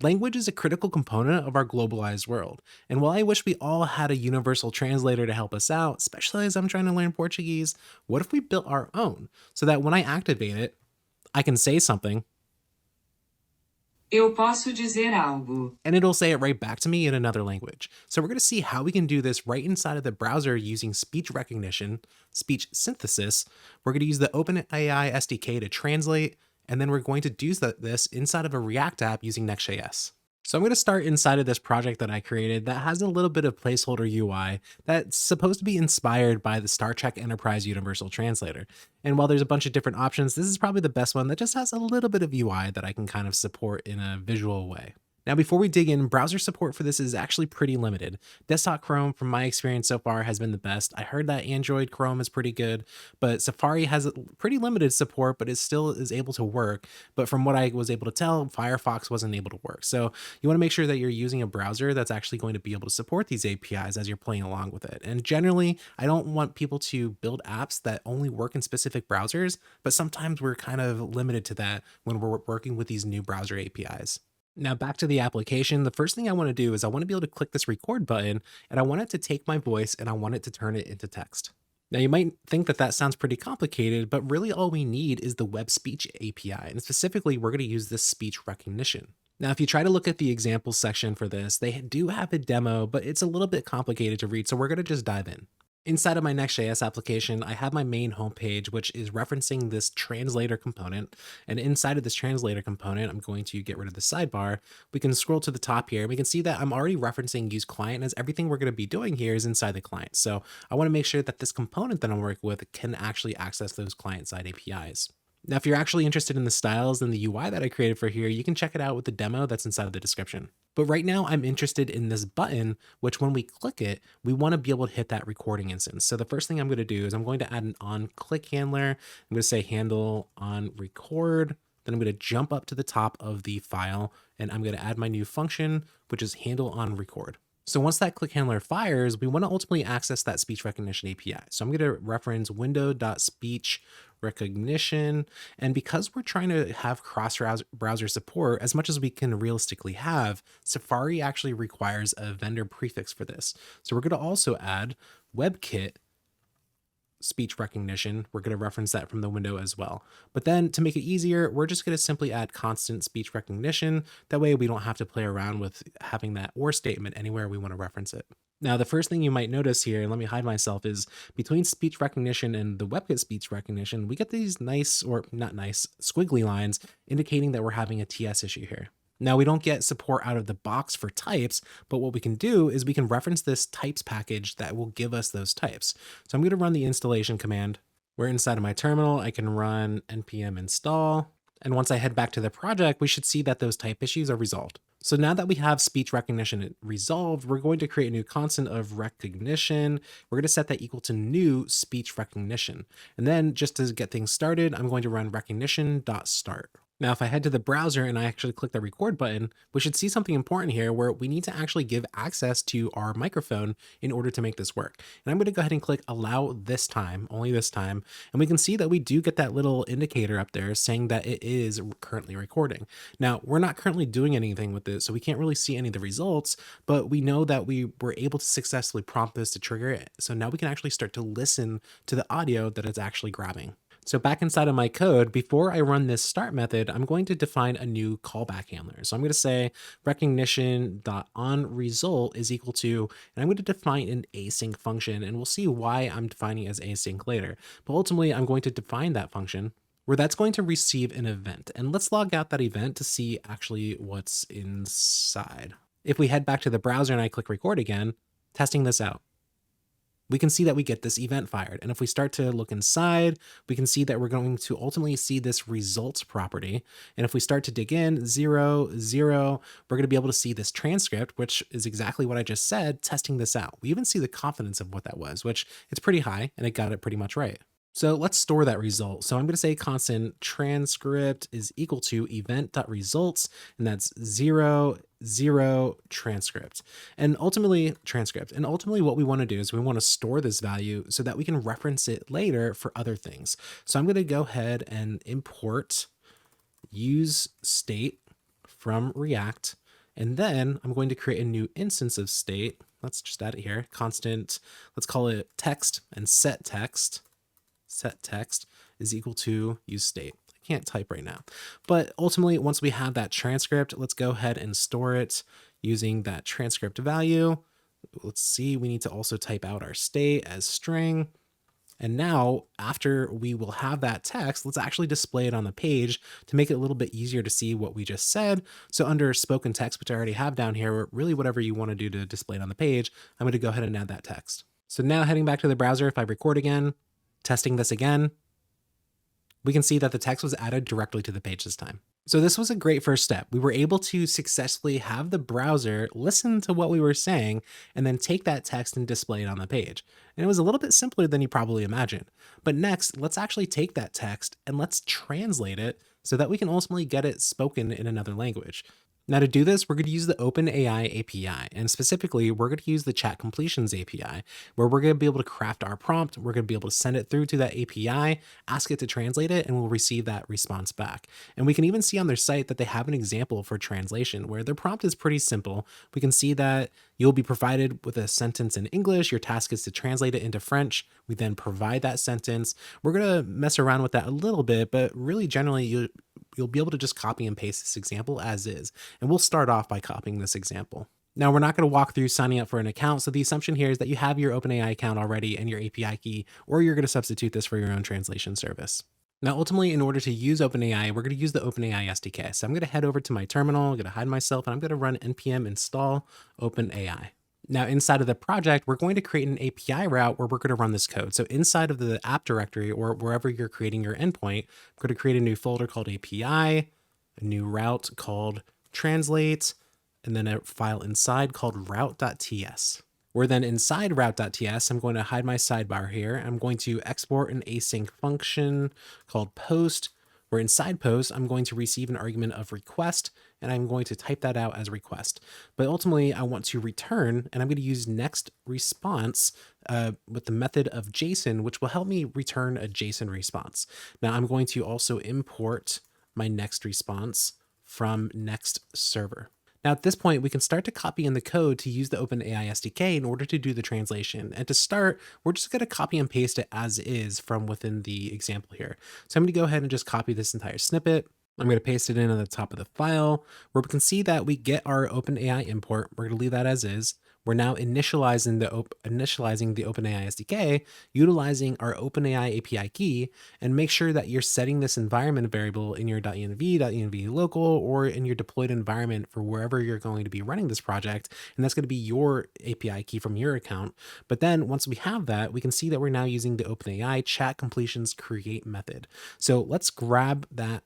Language is a critical component of our globalized world, and while I wish we all had a universal translator to help us out, especially as I'm trying to learn Portuguese, what if we built our own so that when I activate it, I can say something Eu posso dizer algo. and it'll say it right back to me in another language. So we're going to see how we can do this right inside of the browser using speech recognition, speech synthesis. We're going to use the OpenAI SDK to translate, and then we're going to do this inside of a React app using Next.js. So I'm going to start inside of this project that I created that has a little bit of placeholder UI that's supposed to be inspired by the Star Trek Enterprise Universal Translator. And while there's a bunch of different options, this is probably the best one that just has a little bit of UI that I can kind of support in a visual way. Now, before we dig in, browser support for this is actually pretty limited. Desktop Chrome, from my experience so far, has been the best. I heard that Android Chrome is pretty good, but Safari has a pretty limited support, but it still is able to work. But from what I was able to tell, Firefox wasn't able to work. So you want to make sure that you're using a browser that's actually going to be able to support these APIs as you're playing along with it. And generally, I don't want people to build apps that only work in specific browsers, but sometimes we're kind of limited to that when we're working with these new browser APIs. Now back to the application, the first thing I want to do is I want to be able to click this record button, and I want it to take my voice and I want it to turn it into text. Now you might think that that sounds pretty complicated, but really all we need is the web speech API, and specifically we're going to use this speech recognition. Now, if you try to look at the examples section for this, they do have a demo, but it's a little bit complicated to read, so we're going to just dive in. Inside of my Next.js application, I have my main homepage, which is referencing this translator component. And inside of this translator component, I'm going to get rid of the sidebar. We can scroll to the top here. We can see that I'm already referencing use client, as everything we're going to be doing here is inside the client. So I want to make sure that this component that I'm working with can actually access those client-side APIs. Now, if you're actually interested in the styles and the UI that I created for here, you can check it out with the demo that's inside of the description. But right now I'm interested in this button, which when we click it, we want to be able to hit that recording instance. So the first thing I'm going to do is I'm going to add an on click handler. I'm going to say handle on record. Then I'm going to jump up to the top of the file and I'm going to add my new function, which is handle on record. So once that click handler fires, we want to ultimately access that speech recognition API. So I'm going to reference window.speechRecognition. And because we're trying to have cross-browser support as much as we can realistically have, Safari actually requires a vendor prefix for this. So we're going to also add WebKit speech recognition. We're going to reference that from the window as well. But then to make it easier, we're just going to simply add constant speech recognition. That way we don't have to play around with having that or statement anywhere we want to reference it. Now, the first thing you might notice here, and let me hide myself, is between speech recognition and the WebKit speech recognition, we get these nice, or not nice, squiggly lines indicating that we're having a TS issue here. Now, we don't get support out of the box for types, but what we can do is we can reference this types package that will give us those types. So I'm going to run the installation command, where inside of my terminal, I can run npm install. And once I head back to the project, we should see that those type issues are resolved. So now that we have speech recognition resolved, we're going to create a new constant of recognition. We're going to set that equal to new speech recognition. And then just to get things started, I'm going to run recognition.start. Now, if I head to the browser and I actually click the record button, we should see something important here where we need to actually give access to our microphone in order to make this work. And I'm going to go ahead and click allow this time, only this time. And we can see that we do get that little indicator up there saying that it is currently recording. Now, we're not currently doing anything with this, so we can't really see any of the results, but we know that we were able to successfully prompt this to trigger it. So now we can actually start to listen to the audio that it's actually grabbing. So back inside of my code, before I run this start method, I'm going to define a new callback handler. So I'm going to say recognition.onResult is equal to, and I'm going to define an async function, and we'll see why I'm defining it as async later. But ultimately, I'm going to define that function where that's going to receive an event. And let's log out that event to see actually what's inside. If we head back to the browser and I click record again, testing this out, we can see that we get this event fired. And if we start to look inside, we can see that we're going to ultimately see this results property. And if we start to dig in, 0, 0, we're going to be able to see this transcript, which is exactly what I just said, testing this out. We even see the confidence of what that was, which it's pretty high, and it got it pretty much right. So let's store that result. So I'm going to say constant transcript is equal to event.results, and that's 0, 0 transcript. And ultimately what we want to do is we want to store this value so that we can reference it later for other things. So I'm going to go ahead and import use state from React. And then I'm going to create a new instance of state. Let's just add it here, constant, let's call it text, and set text is equal to use state. I can't type right now, but ultimately once we have that transcript, let's go ahead and store it using that transcript value. Let's see, we need to also type out our state as string. And now after we will have that text, let's actually display it on the page to make it a little bit easier to see what we just said. So under spoken text, which I already have down here, or really whatever you want to do to display it on the page, I'm going to go ahead and add that text. So now heading back to the browser, if I record again, testing this again, we can see that the text was added directly to the page this time. So this was a great first step. We were able to successfully have the browser listen to what we were saying and then take that text and display it on the page. And it was a little bit simpler than you probably imagined. But next, let's actually take that text and let's translate it so that we can ultimately get it spoken in another language. Now to do this, we're going to use the OpenAI API, and specifically, we're going to use the chat completions API, where we're going to be able to craft our prompt, we're going to be able to send it through to that API, ask it to translate it, and we'll receive that response back. And we can even see on their site that they have an example for translation, where their prompt is pretty simple. We can see that you'll be provided with a sentence in English, your task is to translate it into French, we then provide that sentence. We're going to mess around with that a little bit, but really generally, you'll be able to just copy and paste this example as is. And we'll start off by copying this example. Now we're not going to walk through signing up for an account. So the assumption here is that you have your OpenAI account already and your API key, or you're going to substitute this for your own translation service. Now, ultimately, in order to use OpenAI, we're going to use the OpenAI SDK. So I'm going to head over to my terminal, I'm going to hide myself, and I'm going to run npm install OpenAI. Now inside of the project, we're going to create an API route where we're going to run this code. So inside of the app directory or wherever you're creating your endpoint, we're going to create a new folder called API, a new route called translate, and then a file inside called route.ts. Where then inside route.ts, I'm going to hide my sidebar here. I'm going to export an async function called post, where inside post, I'm going to receive an argument of request, and I'm going to type that out as request. But ultimately, I want to return, and I'm going to use next response with the method of JSON, which will help me return a JSON response. Now, I'm going to also import my next response from next server. Now at this point, we can start to copy in the code to use the OpenAI SDK in order to do the translation. And to start, we're just going to copy and paste it as is from within the example here. So I'm going to go ahead and just copy this entire snippet. I'm going to paste it in at the top of the file where we can see that we get our OpenAI import. We're going to leave that as is. We're now initializing the OpenAI SDK, utilizing our OpenAI API key, and make sure that you're setting this environment variable in your .env local, or in your deployed environment for wherever you're going to be running this project. And that's going to be your API key from your account. But then once we have that, we can see that we're now using the OpenAI chat completions create method. So let's grab that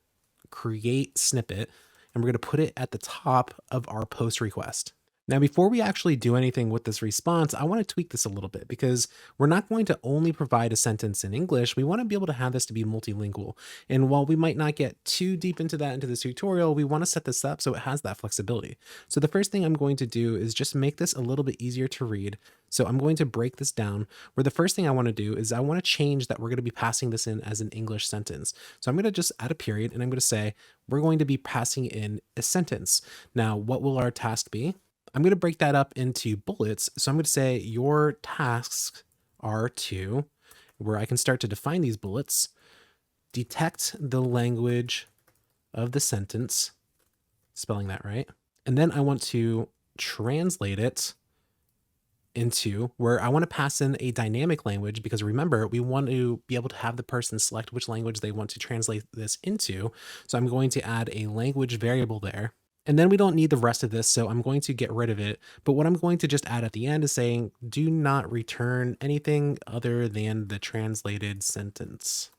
create snippet, and we're going to put it at the top of our post request. Now, before we actually do anything with this response, I want to tweak this a little bit because we're not going to only provide a sentence in English. We want to be able to have this to be multilingual. And while we might not get too deep into that into this tutorial, we want to set this up so it has that flexibility. So the first thing I'm going to do is just make this a little bit easier to read. So I'm going to break this down, where the first thing I want to do is I want to change that we're going to be passing this in as an English sentence. So I'm going to just add a period, and I'm going to say we're going to be passing in a sentence. Now, what will our task be? I'm going to break that up into bullets. So I'm going to say your tasks are to, where I can start to define these bullets, detect the language of the sentence, spelling that right. And then I want to translate it into where I want to pass in a dynamic language, because remember, we want to be able to have the person select which language they want to translate this into. So I'm going to add a language variable there. And then we don't need the rest of this, so I'm going to get rid of it. But what I'm going to just add at the end is saying, do not return anything other than the translated sentence.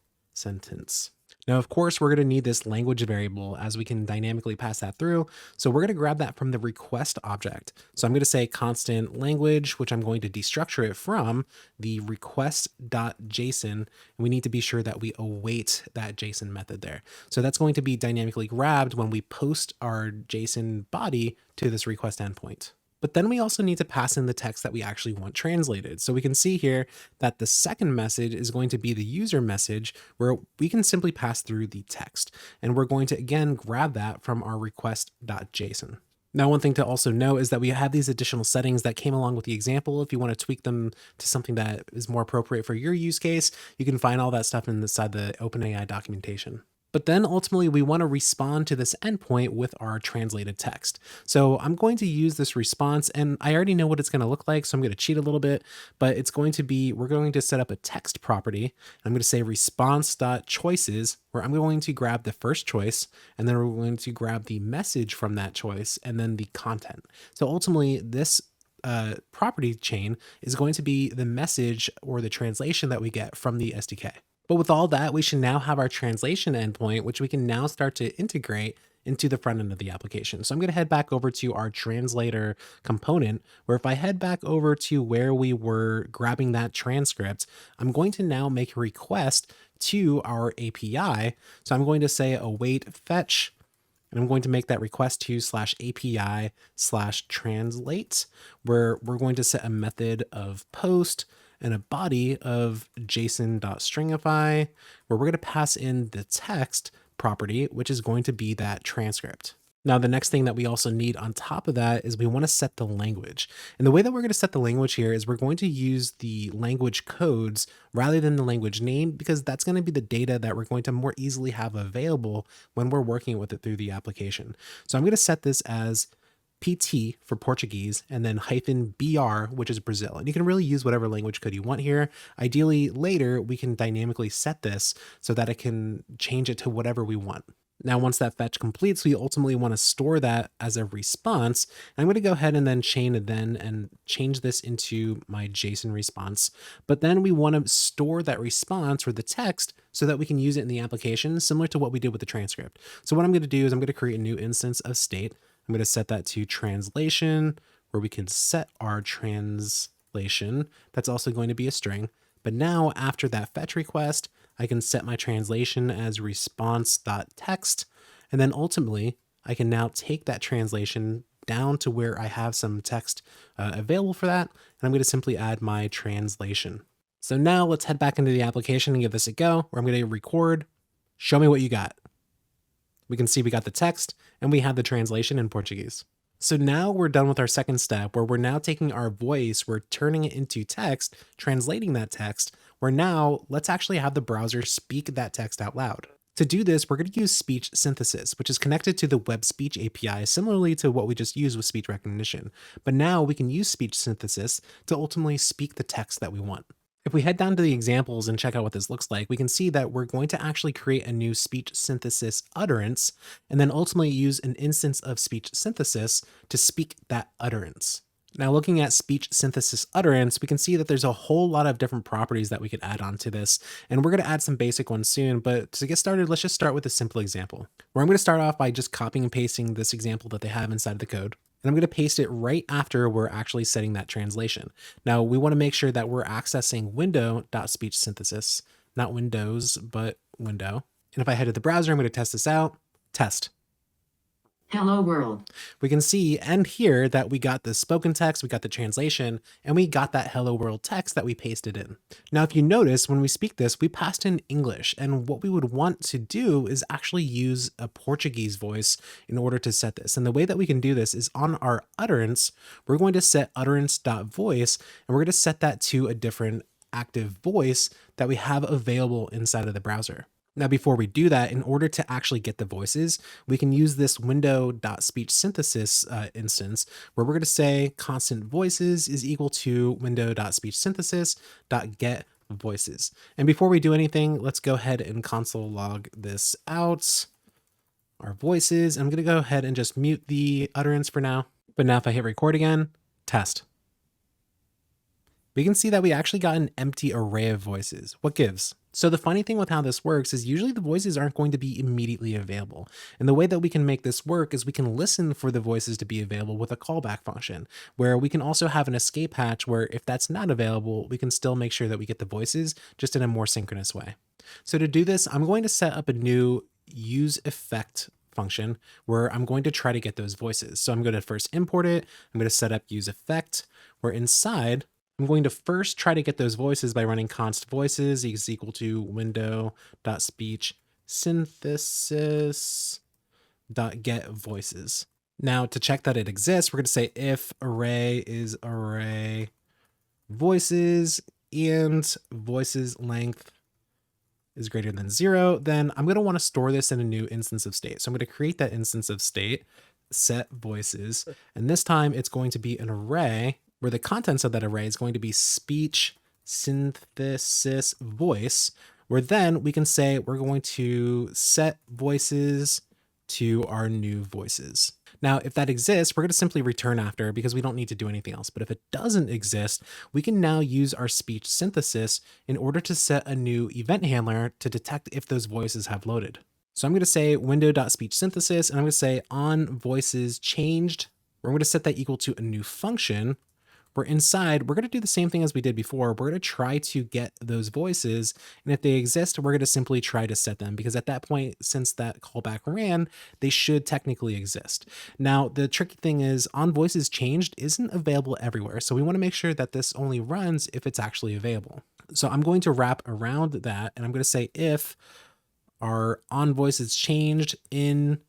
Now, of course, we're going to need this language variable as we can dynamically pass that through. So we're going to grab that from the request object. So I'm going to say constant language, which I'm going to destructure it from the request.json. And we need to be sure that we await that JSON method there. So that's going to be dynamically grabbed when we post our JSON body to this request endpoint. But then we also need to pass in the text that we actually want translated. So we can see here that the second message is going to be the user message, where we can simply pass through the text. And we're going to, again, grab that from our request.json. Now, one thing to also note is that we have these additional settings that came along with the example. If you want to tweak them to something that is more appropriate for your use case, you can find all that stuff inside the OpenAI documentation. But then ultimately we want to respond to this endpoint with our translated text. So I'm going to use this response, and I already know what it's going to look like, so I'm going to cheat a little bit, but it's going to be, we're going to set up a text property. I'm going to say response.choices, where I'm going to grab the first choice, and then we're going to grab the message from that choice, and then the content. So ultimately this property chain is going to be the message or the translation that we get from the SDK. But with all that, we should now have our translation endpoint, which we can now start to integrate into the front end of the application. So I'm going to head back over to our translator component, where if I head back over to where we were grabbing that transcript, I'm going to now make a request to our API. So I'm going to say await fetch, and I'm going to make that request to /API/translate, where we're going to set a method of post and a body of JSON.stringify, where we're going to pass in the text property, which is going to be that transcript. Now, the next thing that we also need on top of that is we want to set the language. And the way that we're going to set the language here is we're going to use the language codes rather than the language name, because that's going to be the data that we're going to more easily have available when we're working with it through the application. So I'm going to set this as PT for Portuguese, and then -BR, which is Brazil. And you can really use whatever language code you want here. Ideally, later, we can dynamically set this so that it can change it to whatever we want. Now, once that fetch completes, we ultimately want to store that as a response. I'm going to go ahead and then chain then and change this into my JSON response. But then we want to store that response or the text so that we can use it in the application, similar to what we did with the transcript. So what I'm going to do is I'm going to create a new instance of state. I'm going to set that to translation, where we can set our translation. That's also going to be a string. But now after that fetch request, I can set my translation as response.text. And then ultimately, I can now take that translation down to where I have some text available for that. And I'm going to simply add my translation. So now let's head back into the application and give this a go, where I'm going to record, show me what you got. We can see we got the text and we have the translation in Portuguese. So now we're done with our second step, where we're now taking our voice, we're turning it into text, translating that text, where now let's actually have the browser speak that text out loud. To do this, we're going to use SpeechSynthesis, which is connected to the Web Speech API, similarly to what we just used with speech recognition. But now we can use SpeechSynthesis to ultimately speak the text that we want. If we head down to the examples and check out what this looks like, we can see that we're going to actually create a new speech synthesis utterance, and then ultimately use an instance of speech synthesis to speak that utterance. Now, looking at speech synthesis utterance, we can see that there's a whole lot of different properties that we could add onto this, and we're going to add some basic ones soon. But to get started, let's just start with a simple example, where I'm going to start off by just copying and pasting this example that they have inside of the code. And I'm going to paste it right after we're actually setting that translation. Now, we want to make sure that we're accessing window.speechSynthesis, not Windows, but window. And if I head to the browser, I'm going to test this out. Test. Hello world. We can see and hear that we got the spoken text, we got the translation, and we got that hello world text that we pasted in. Now, if you notice, when we speak this, we passed in English, and what we would want to do is actually use a Portuguese voice in order to set this. And the way that we can do this is on our utterance, we're going to set utterance.voice, and we're going to set that to a different active voice that we have available inside of the browser. Now, before we do that, in order to actually get the voices, we can use this window.speechSynthesis instance, where we're going to say constant voices is equal to window.speechSynthesis.get voices. And before we do anything, let's go ahead and console log this out, our voices. I'm going to go ahead and just mute the utterance for now. But now if I hit record again, test, we can see that we actually got an empty array of voices. What gives? So the funny thing with how this works is usually the voices aren't going to be immediately available. And the way that we can make this work is we can listen for the voices to be available with a callback function, where we can also have an escape hatch where if that's not available, we can still make sure that we get the voices just in a more synchronous way. So to do this, I'm going to set up a new use effect function where I'm going to try to get those voices. So I'm going to first import it. I'm going to set up use effect, where inside I'm going to first try to get those voices by running const voices is equal to window.speechSynthesis.get voices. Now to check that it exists, we're going to say if array is array voices and voices length is greater than 0, then I'm going to want to store this in a new instance of state. So I'm going to create that instance of state, set voices, and this time it's going to be an array where the contents of that array is going to be speech synthesis voice, where then we can say we're going to set voices to our new voices. Now, if that exists, we're going to simply return after because we don't need to do anything else. But if it doesn't exist, we can now use our speech synthesis in order to set a new event handler to detect if those voices have loaded. So I'm going to say window.speechSynthesis, and I'm going to say on voices changed. We're going to set that equal to a new function where inside we're going to do the same thing as we did before. We're going to try to get those voices, and if they exist, we're going to simply try to set them because at that point, since that callback ran, they should technically exist. Now, the tricky thing is on voices changed isn't available everywhere. So we want to make sure that this only runs if it's actually available. So I'm going to wrap around that, and I'm going to say if our on voices changed in,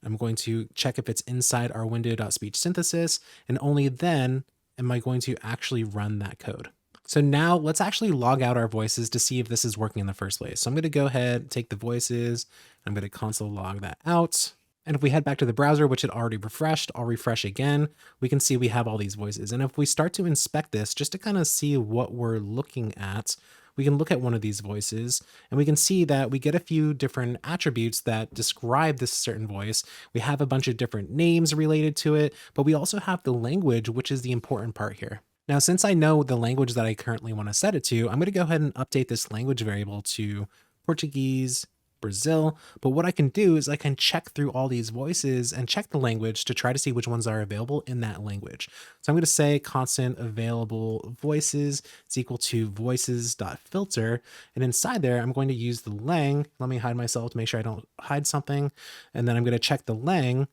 I'm going to check if it's inside our window.speechSynthesis, and only then am I going to actually run that code. So now let's actually log out our voices to see if this is working in the first place. So I'm going to go ahead, take the voices, I'm going to console log that out. And if we head back to the browser, which it already refreshed, I'll refresh again, we can see we have all these voices. And if we start to inspect this, just to kind of see what we're looking at, we can look at one of these voices and we can see that we get a few different attributes that describe this certain voice. We have a bunch of different names related to it, but we also have the language, which is the important part here. Now, since I know the language that I currently want to set it to, I'm going to go ahead and update this language variable to Portuguese, Brazil. But what I can do is I can check through all these voices and check the language to try to see which ones are available in that language. So I'm going to say constant available voices is equal to voices.filter. And inside there, I'm going to use the lang. Let me hide myself to make sure I don't hide something. And then I'm going to check the lang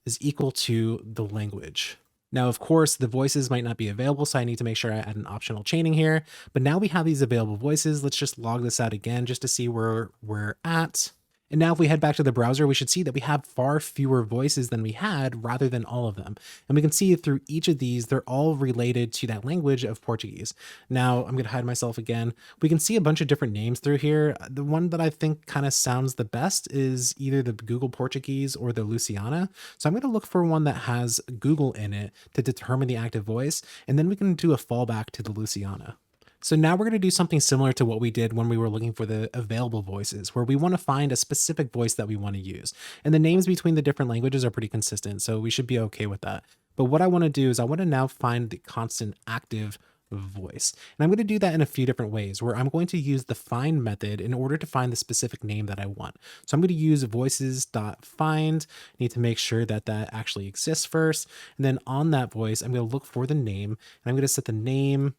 is equal to the language. Now, of course, the voices might not be available, so I need to make sure I add an optional chaining here. But now we have these available voices. Let's just log this out again just to see where we're at. And now if we head back to the browser, we should see that we have far fewer voices than we had rather than all of them. And we can see through each of these, they're all related to that language of Portuguese. Now I'm going to hide myself again. We can see a bunch of different names through here. The one that I think kind of sounds the best is either the Google Portuguese or the Luciana. So I'm going to look for one that has Google in it to determine the active voice. And then we can do a fallback to the Luciana. So now we're going to do something similar to what we did when we were looking for the available voices, where we want to find a specific voice that we want to use. And the names between the different languages are pretty consistent, so we should be okay with that. But what I want to do is I want to now find the constant active voice. And I'm going to do that in a few different ways, where I'm going to use the find method in order to find the specific name that I want. So I'm going to use voices.find. Need to make sure that that actually exists first. And then on that voice, I'm going to look for the name, and I'm going to set the name.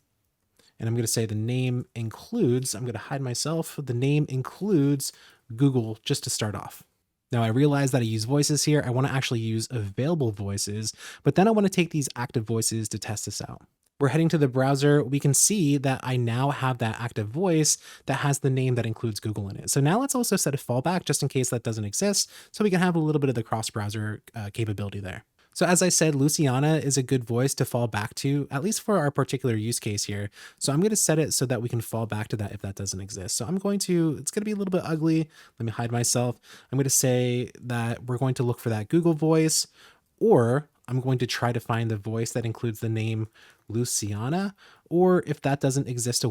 And I'm going to say the name includes, I'm going to hide myself, the name includes Google just to start off. Now I realize that I use voices here. I want to actually use available voices, but then I want to take these active voices to test this out. We're heading to the browser. We can see that I now have that active voice that has the name that includes Google in it. So now let's also set a fallback just in case that doesn't exist, so we can have a little bit of the cross-browser capability there. So as I said, Luciana is a good voice to fall back to, at least for our particular use case here. So I'm going to set it so that we can fall back to that if that doesn't exist. So it's going to be a little bit ugly. Let me hide myself. I'm going to say that we're going to look for that Google voice, or I'm going to try to find the voice that includes the name Luciana, or if that doesn't exist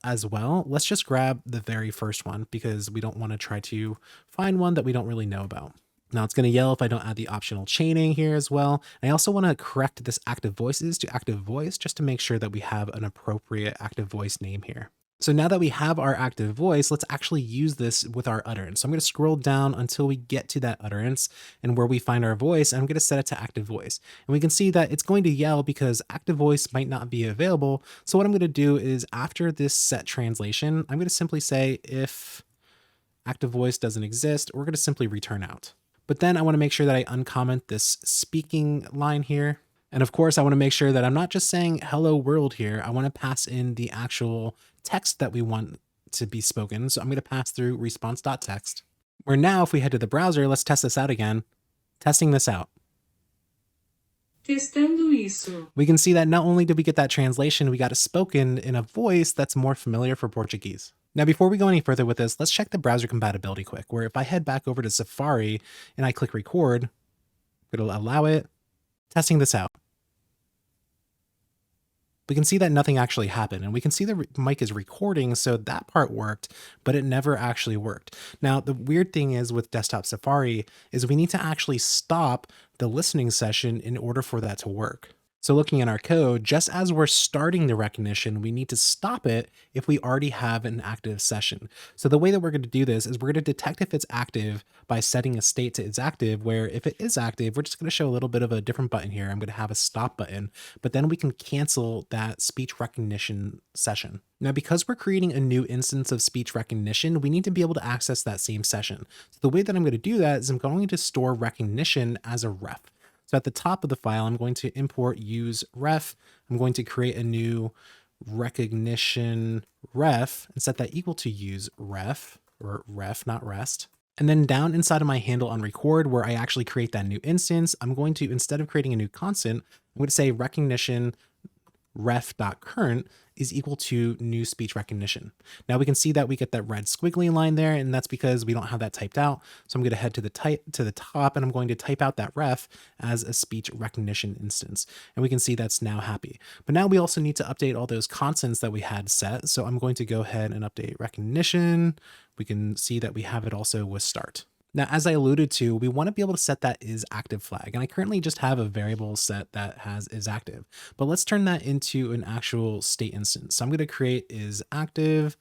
as well, let's just grab the very first one because we don't want to try to find one that we don't really know about. Now it's going to yell if I don't add the optional chaining here as well. I also want to correct this active voices to active voice just to make sure that we have an appropriate active voice name here. So now that we have our active voice, let's actually use this with our utterance. So I'm going to scroll down until we get to that utterance and where we find our voice, and I'm going to set it to active voice. And we can see that it's going to yell because active voice might not be available. So what I'm going to do is after this set translation, I'm going to simply say if active voice doesn't exist, we're going to simply return out. But then I want to make sure that I uncomment this speaking line here. And of course, I want to make sure that I'm not just saying hello world here. I want to pass in the actual text that we want to be spoken. So I'm going to pass through response.text. Where now, if we head to the browser, let's test this out again. Testing this out. Testando isso. We can see that not only did we get that translation, we got it spoken in a voice that's more familiar for Portuguese. Now, before we go any further with this, let's check the browser compatibility quick, where if I head back over to Safari and I click record, it'll allow it. Testing this out. We can see that nothing actually happened, and we can see the mic is recording, so that part worked, but it never actually worked. Now, the weird thing is with desktop Safari is we need to actually stop the listening session in order for that to work. So looking at our code, just as we're starting the recognition, we need to stop it if we already have an active session. So the way that we're going to do this is we're going to detect if it's active by setting a state to it's active, where if it is active, we're just going to show a little bit of a different button here. I'm going to have a stop button, but then we can cancel that speech recognition session. Now, because we're creating a new instance of speech recognition, we need to be able to access that same session. So the way that I'm going to do that is I'm going to store recognition as a ref. So at the top of the file, I'm going to import use ref. I'm going to create a new recognition ref and set that equal to use ref, or ref, not rest. And then down inside of my handle on record, where I actually create that new instance, I'm going to, instead of creating a new constant, I'm going to say recognition ref.current is equal to new speech recognition. Now we can see that we get that red squiggly line there, and that's because we don't have that typed out. So I'm going to head to the top, and I'm going to type out that ref as a speech recognition instance. And we can see that's now happy. But now we also need to update all those constants that we had set. So I'm going to go ahead and update recognition. We can see that we have it also with start. Now, as I alluded to, we want to be able to set that is active flag. And I currently just have a variable set that has is active, but let's turn that into an actual state instance. So I'm going to create is active,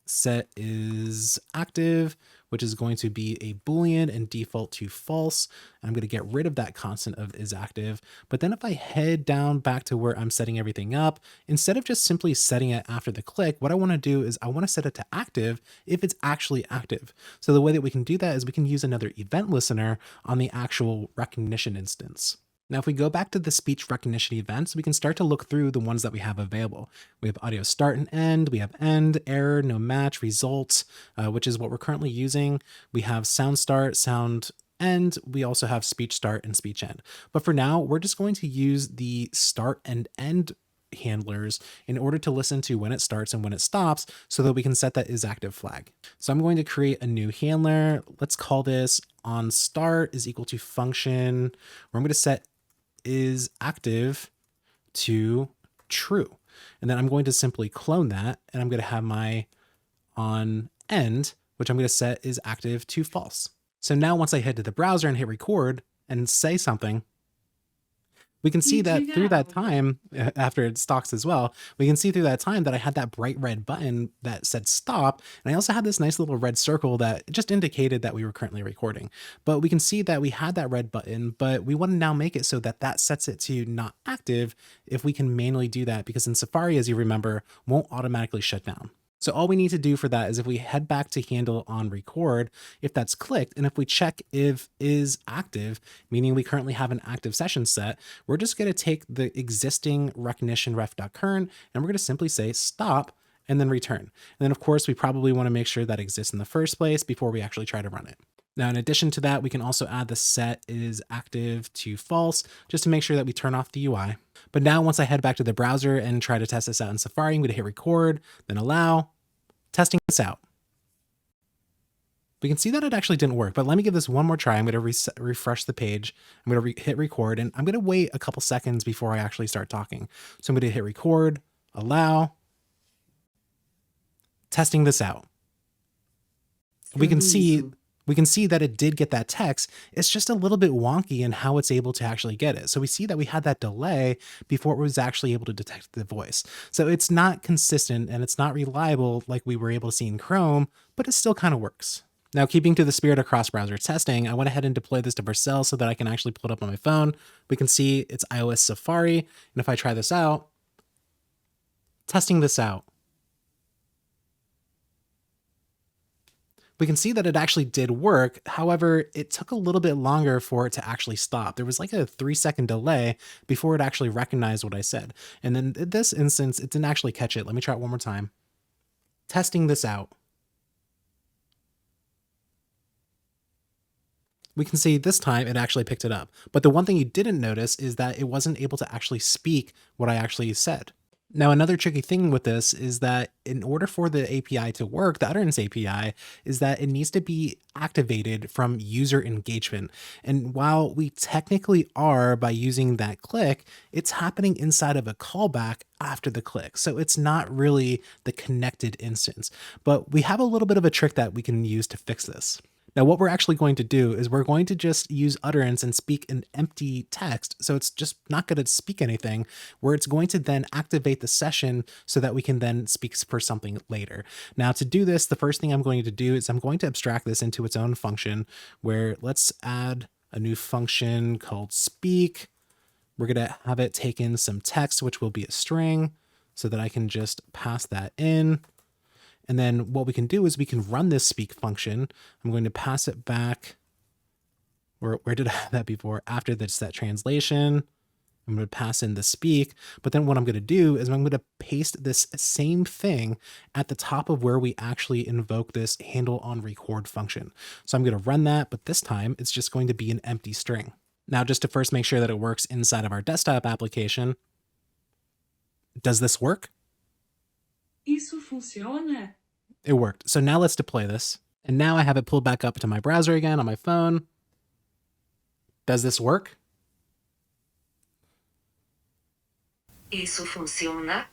set is active, which is going to be a Boolean and default to false. I'm going to get rid of that constant of is active. But then if I head down back to where I'm setting everything up, instead of just simply setting it after the click, what I want to do is I want to set it to active if it's actually active. So the way that we can do that is we can use another event listener on the actual recognition instance. Now, if we go back to the speech recognition events, we can start to look through the ones that we have available. We have audio start and end, we have end, error, no match, results, which is what we're currently using. We have sound start, sound end. We also have speech start and speech end. But for now, we're just going to use the start and end handlers in order to listen to when it starts and when it stops so that we can set that is active flag. So I'm going to create a new handler. Let's call this on start is equal to function, where I'm going to set is active to true. And then I'm going to simply clone that, and I'm going to have my on end, which I'm going to set is active to false. So now once I head to the browser and hit record and say something, we can see that through that time, after it stocks as well, we can see through that time that I had that bright red button that said stop. And I also had this nice little red circle that just indicated that we were currently recording. But we can see that we had that red button, but we want to now make it so that that sets it to not active if we can manually do that, because in Safari, as you remember, won't automatically shut down. So all we need to do for that is if we head back to handle on record, if that's clicked, and if we check if is active, meaning we currently have an active session set, we're just going to take the existing recognition ref.current and we're going to simply say stop and then return. And then of course, we probably want to make sure that exists in the first place before we actually try to run it. Now, in addition to that, we can also add the set is active to false, just to make sure that we turn off the UI. But now once I head back to the browser and try to test this out in Safari, I'm going to hit record, then allow, testing this out. We can see that it actually didn't work, but let me give this one more try. I'm going to refresh the page. I'm going to hit record, and I'm going to wait a couple seconds before I actually start talking. So I'm going to hit record, allow, testing this out. We can see that it did get that text. It's just a little bit wonky in how it's able to actually get it. So we see that we had that delay before it was actually able to detect the voice. So it's not consistent and it's not reliable like we were able to see in Chrome, but it still kind of works. Now, keeping to the spirit of cross-browser testing, I went ahead and deployed this to Vercel so that I can actually pull it up on my phone. We can see it's iOS Safari. And if I try this out, testing this out, we can see that it actually did work. However, it took a little bit longer for it to actually stop. There was like a 3-second delay before it actually recognized what I said. And then in this instance, it didn't actually catch it. Let me try it one more time. Testing this out. we can see this time it actually picked it up. But the one thing you didn't notice is that it wasn't able to actually speak what I actually said. Now, another tricky thing with this is that in order for the API to work, the utterance API, is that it needs to be activated from user engagement. And while we technically are by using that click, it's happening inside of a callback after the click. So it's not really the connected instance. But we have a little bit of a trick that we can use to fix this. Now, what we're actually going to do is we're going to just use utterance and speak an empty text. So it's just not going to speak anything, where it's going to then activate the session so that we can then speak for something later. Now, to do this, the first thing I'm going to do is I'm going to abstract this into its own function, where let's add a new function called speak. We're going to have it take in some text, which will be a string, so that I can just pass that in. And then what we can do is we can run this speak function. I'm going to pass it back. Where did I have that before? After the set translation, I'm going to pass in the speak. But then what I'm going to do is I'm going to paste this same thing at the top of where we actually invoke this handle on record function. So I'm going to run that, but this time it's just going to be an empty string. Now, just to first make sure that it works inside of our desktop application, does this work? Isso funciona? It worked. So now let's deploy this. And now I have it pulled back up to my browser again on my phone. Does this work? Isso funciona?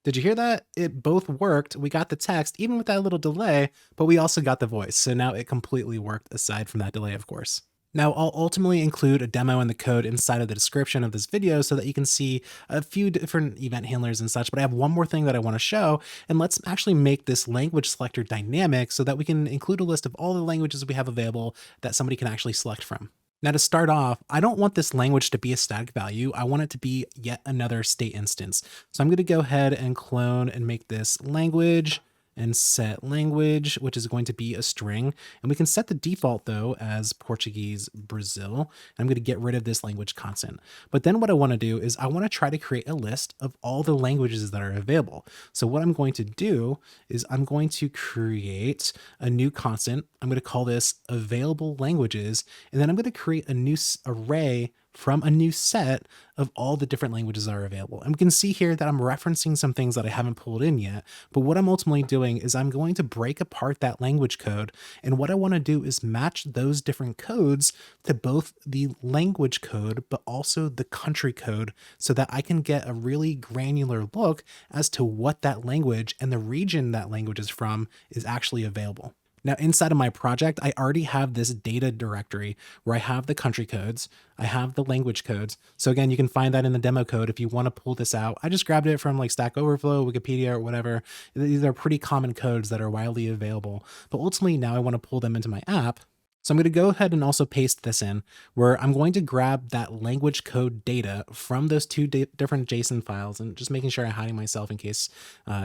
Did you hear that? It both worked. We got the text, even with that little delay, but we also got the voice. So now it completely worked aside from that delay, of course. Now, I'll ultimately include a demo and the code inside of the description of this video so that you can see a few different event handlers and such, but I have one more thing that I want to show, and let's actually make this language selector dynamic so that we can include a list of all the languages we have available that somebody can actually select from. Now, to start off, I don't want this language to be a static value. I want it to be yet another state instance. So I'm going to go ahead and clone and make this language and set language, which is going to be a string. And we can set the default though as Portuguese Brazil. And I'm going to get rid of this language constant. But then what I want to do is I want to try to create a list of all the languages that are available. So what I'm going to do is I'm going to create a new constant. I'm going to call this available languages. And then I'm going to create a new array from a new set of all the different languages that are available. And we can see here that I'm referencing some things that I haven't pulled in yet, but what I'm ultimately doing is I'm going to break apart that language code. And what I want to do is match those different codes to both the language code, but also the country code so that I can get a really granular look as to what that language and the region that language is from is actually available. Now, inside of my project, I already have this data directory where I have the country codes, I have the language codes. So again, you can find that in the demo code if you want to pull this out. I just grabbed it from like Stack Overflow, Wikipedia, or whatever. These are pretty common codes that are widely available. But ultimately, now I want to pull them into my app. So I'm going to go ahead and also paste this in where I'm going to grab that language code data from those two different JSON files, and just making sure I'm hiding myself in case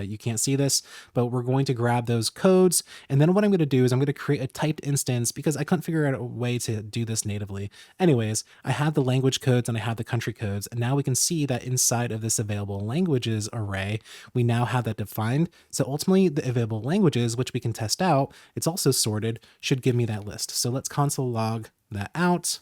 you can't see this, but we're going to grab those codes. And then what I'm going to do is I'm going to create a typed instance because I couldn't figure out a way to do this natively. Anyways, I have the language codes and I have the country codes. And now we can see that inside of this available languages array, we now have that defined. So ultimately the available languages, which we can test out, it's also sorted, should give me that list. So let's console log that out.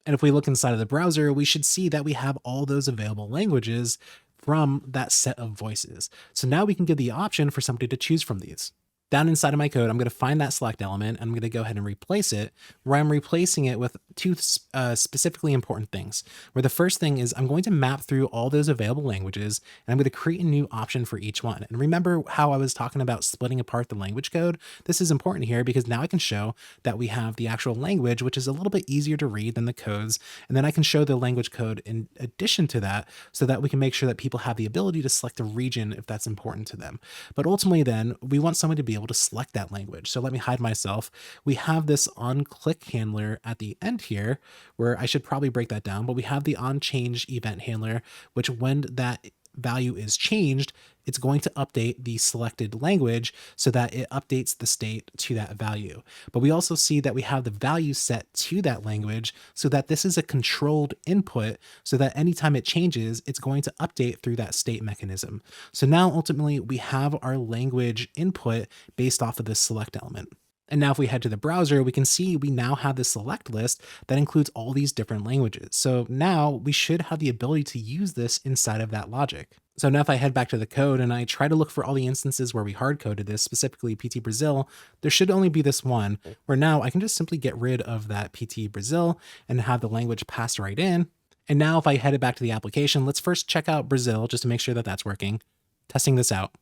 And if we look inside of the browser, we should see that we have all those available languages from that set of voices. So now we can give the option for somebody to choose from these. Down inside of my code, I'm going to find that select element and I'm going to go ahead and replace it, where I'm replacing it with two specifically important things. Where the first thing is I'm going to map through all those available languages and I'm going to create a new option for each one. And remember how I was talking about splitting apart the language code? This is important here because now I can show that we have the actual language, which is a little bit easier to read than the codes. And then I can show the language code in addition to that so that we can make sure that people have the ability to select a region if that's important to them. But ultimately then we want someone to be able to select that language. So let me hide myself. We have this onClick handler at the end here where I should probably break that down, but we have the onChange event handler, which when that value is changed, it's going to update the selected language so that it updates the state to that value. But we also see that we have the value set to that language so that this is a controlled input so that anytime it changes, it's going to update through that state mechanism. So now ultimately we have our language input based off of this select element. And now if we head to the browser, we can see we now have this select list that includes all these different languages. So now we should have the ability to use this inside of that logic. So now if I head back to the code and I try to look for all the instances where we hard coded this, specifically PT Brazil, there should only be this one where now I can just simply get rid of that PT Brazil and have the language passed right in. And now if I headed back to the application, let's first check out Brazil just to make sure that that's working. Testing this out.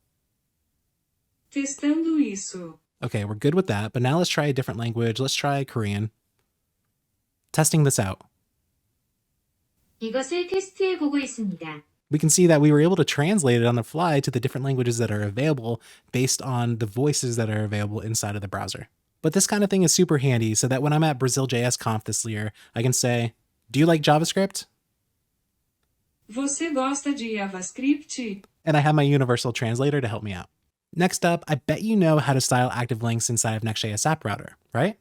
Testando isso. Okay, we're good with that, but now let's try a different language. Let's try Korean. Testing this out. 이것을 테스트해보고 있습니다. We can see that we were able to translate it on the fly to the different languages that are available based on the voices that are available inside of the browser. But this kind of thing is super handy so that when I'm at Brazil.js Conf this year, I can say, do you like JavaScript? Você gosta de JavaScript? And I have my universal translator to help me out. Next up, I bet you know how to style active links inside of Next.js App Router, right?